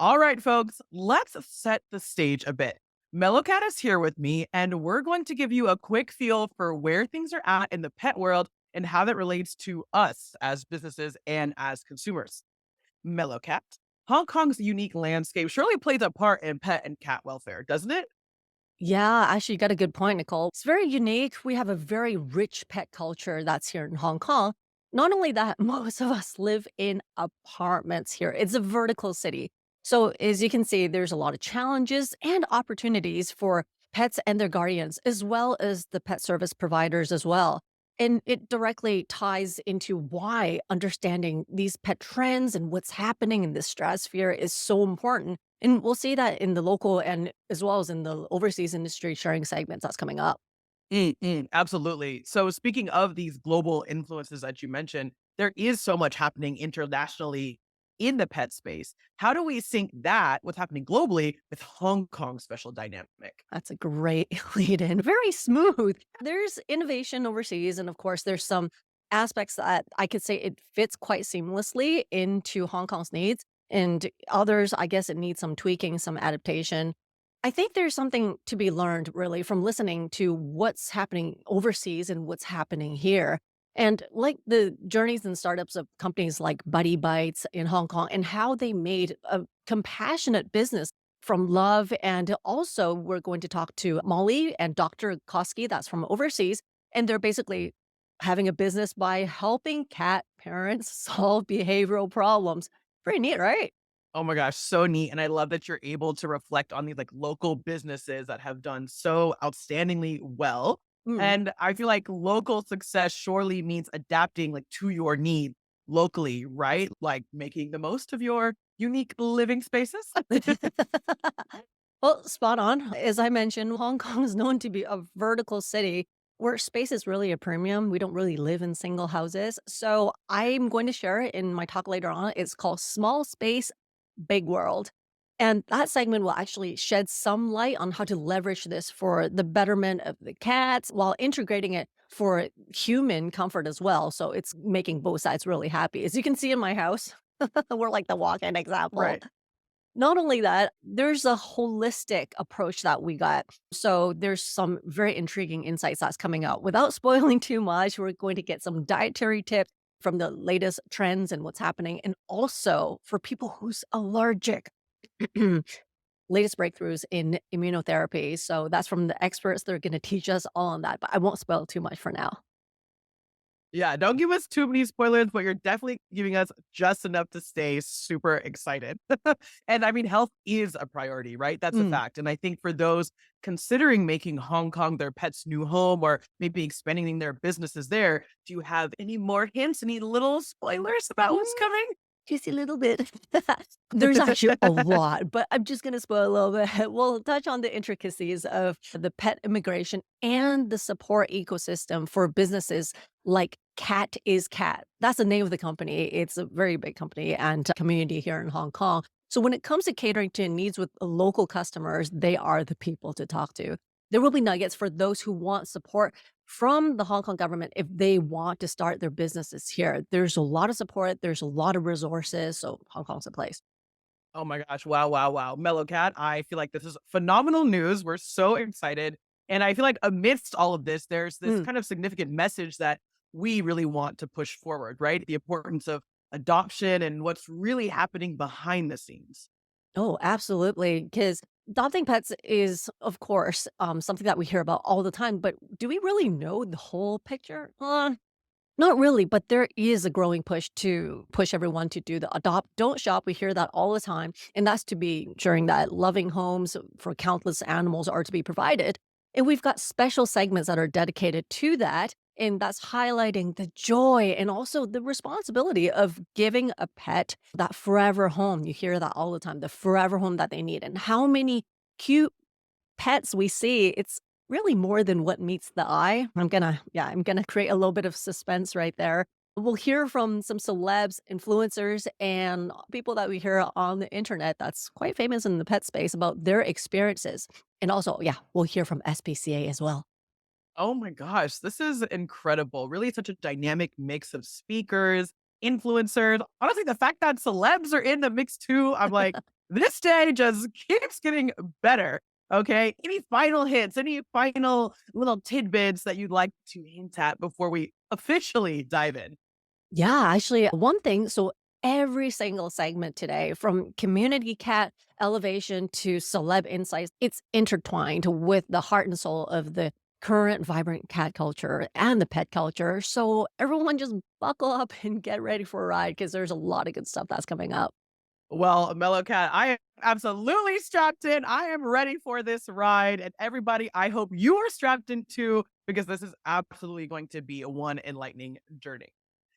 All right, folks, let's set the stage a bit. Mellowcat is here with me, and we're going to give you a quick feel for where things are at in the pet world and how that relates to us as businesses and as consumers. Mellowcat, Hong Kong's unique landscape surely plays a part in pet and cat welfare, doesn't it? Yeah, actually, you got a good point, Nicole. It's very unique. We have a very rich pet culture that's here in Hong Kong. Not only that, most of us live in apartments here. It's a vertical city. So, as you can see, there's a lot of challenges and opportunities for pets and their guardians, as well as the pet service providers as well. And it directly ties into why understanding these pet trends and what's happening in this stratosphere is so important, and we'll see that in the local and as well as in the overseas industry sharing segments that's coming up. Absolutely. So, speaking of these global influences that you mentioned, there is so much happening internationally in the pet space. How do we sync that, what's happening globally, with Hong Kong's special dynamic? That's a great lead in. Very smooth. There's innovation overseas. And of course, there's some aspects that I could say it fits quite seamlessly into Hong Kong's needs. And others, I guess it needs some tweaking, some adaptation. I think there's something to be learned really from listening to what's happening overseas and what's happening here. And like the journeys and startups of companies like Buddy Bites in Hong Kong and how they made a compassionate business from love. And also, we're going to talk to Molly and Dr. Koski, that's from overseas. And they're basically having a business by helping cat parents solve behavioral problems. Pretty neat, right? Oh my gosh, so neat. And I love that you're able to reflect on these like local businesses that have done so outstandingly well. Mm. And I feel like local success surely means adapting like to your need locally, right? Like making the most of your unique living spaces. Well, spot on. As I mentioned, Hong Kong is known to be a vertical city where space is really a premium. We don't really live in single houses. So I'm going to share it in my talk later on. It's called Small Space, Big World. And that segment will actually shed some light on how to leverage this for the betterment of the cats while integrating it for human comfort as well. So it's making both sides really happy. As you can see in my house, we're like the walk in example. Right. Not only that, there's a holistic approach that we got. So there's some very intriguing insights that's coming out. Without spoiling too much, we're going to get some dietary tips from the latest trends and what's happening. And also for people who's allergic, latest breakthroughs in immunotherapy. So that's from the experts. They're going to teach us all on that, but I won't spoil too much for now. Yeah, don't give us too many spoilers, but you're definitely giving us just enough to stay super excited. And I mean, health is a priority, right? That's a Mm. fact. And I think for those considering making Hong Kong their pet's new home or maybe expanding their businesses there, do you have any more hints, any little spoilers about what's coming? Just a little bit. There's actually a lot, but I'm just gonna spoil a little bit. We'll touch on the intricacies of the pet immigration and the support ecosystem for businesses like Cat is Cat. That's the name of the company. It's a very big company and community here in Hong Kong. So when it comes to catering to needs with local customers, they are the people to talk to. There will be nuggets for those who want support from the Hong Kong government if they want to start their businesses here. There's a lot of support, there's a lot of resources, so Hong Kong's a place. Oh my gosh. Wow, wow, wow. Mellow Cat, I feel like this is phenomenal news. We're so excited. And I feel like amidst all of this, there's this Mm. kind of significant message that we really want to push forward, right? The importance of adoption and what's really happening behind the scenes. Oh, absolutely. Because adopting pets is, of course, something that we hear about all the time, but do we really know the whole picture? Not really, but there is a growing push to push everyone to do the adopt, don't shop. We hear that all the time. And that's to be ensuring that loving homes for countless animals are to be provided. And we've got special segments that are dedicated to that. And that's highlighting the joy and also the responsibility of giving a pet that forever home. You hear that all the time, the forever home that they need. And how many cute pets we see, it's really more than what meets the eye. I'm gonna create a little bit of suspense right there. We'll hear from some celebs, influencers, and people that we hear on the internet that's quite famous in the pet space about their experiences. And also, yeah, we'll hear from SPCA as well. Oh my gosh, this is incredible. Really such a dynamic mix of speakers, influencers. Honestly, the fact that celebs are in the mix too, I'm like, This day just keeps getting better. Okay. Any final hits, any final little tidbits that you'd like to hint at before we officially dive in? Yeah, actually, one thing, so every single segment today, from community cat elevation to celeb insights, it's intertwined with the heart and soul of the current vibrant cat culture and the pet culture. So everyone just buckle up and get ready for a ride because there's a lot of good stuff that's coming up. Well, Mellow Cat, I am absolutely strapped in. I am ready for this ride. And everybody, I hope you are strapped in too, because this is absolutely going to be one enlightening journey.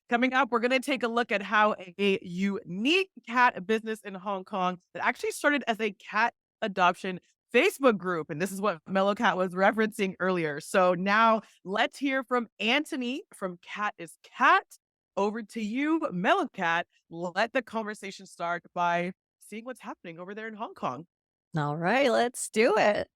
Coming up, we're going to take a look at how a unique cat business in Hong Kong that actually started as a cat adoption Facebook group. And this is what Mellow Cat was referencing earlier. So now let's hear from Anthony from Cat is Cat. Over to you, Mellow Cat. Let the conversation start by seeing what's happening over there in Hong Kong. All right, let's do it.